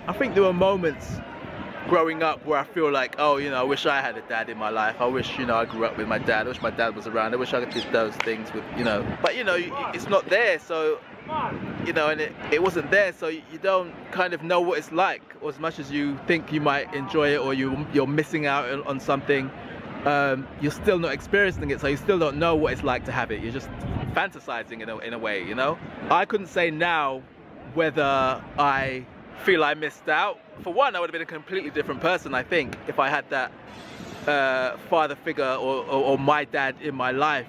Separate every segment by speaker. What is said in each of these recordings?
Speaker 1: I think there were moments growing up where I feel like, oh, you know, I wish I had a dad in my life. I wish, you know, I grew up with my dad. I wish my dad was around. I wish I could do those things with, you know. But, you know, it's not there, so, you know, and it wasn't there, so you don't kind of know what it's like, or as much as you think you might enjoy it, or you're missing out on something. You're still not experiencing it, so you still don't know what it's like to have it. You're just fantasizing in a way, you know. I couldn't say now whether I feel I missed out. For one, I would have been a completely different person, I think, if I had that father figure or my dad in my life.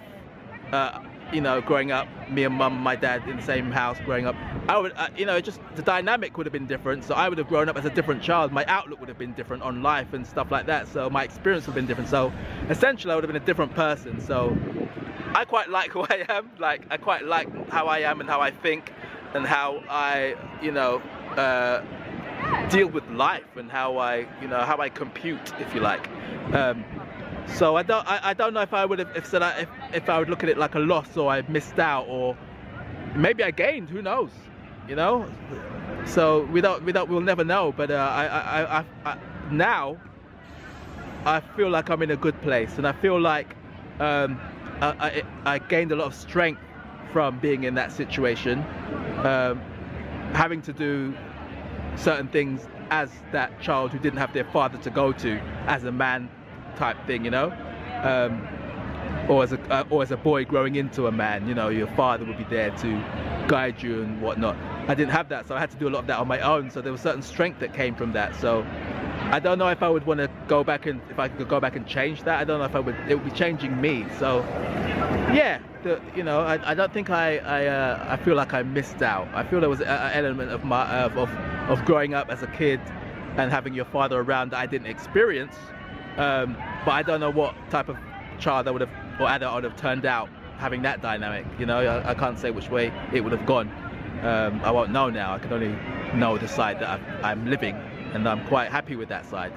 Speaker 1: You know, growing up, me and mum, my dad in the same house growing up, I would, you know, just the dynamic would have been different. So I would have grown up as a different child. My outlook would have been different on life and stuff like that. So my experience would have been different. So essentially, I would have been a different person. So I quite like who I am. Like, I quite like how I am and how I think and how I, you know, deal with life and how I, you know, how I compute, if you like. So I don't know if I would have if I would look at it like a loss, or I missed out, or maybe I gained. Who knows? You know. So we'll never know. But now I feel like I'm in a good place, and I feel like I gained a lot of strength from being in that situation, having to do certain things as that child who didn't have their father to go to, as a man type thing, you know, or as a boy growing into a man, you know, your father would be there to guide you and whatnot. I didn't have that, so I had to do a lot of that on my own. So there was certain strength that came from that. So I don't know if I would want to go back, and if I could go back and change that. I don't know if I would. It would be changing me. So yeah, you know, I don't think I feel like I missed out. I feel there was an element of my of growing up as a kid and having your father around that I didn't experience. But I don't know what type of child I would have, or adult I would have turned out having that dynamic. You know, I can't say which way it would have gone. I won't know now. I can only know the side that I'm living, and I'm quite happy with that side.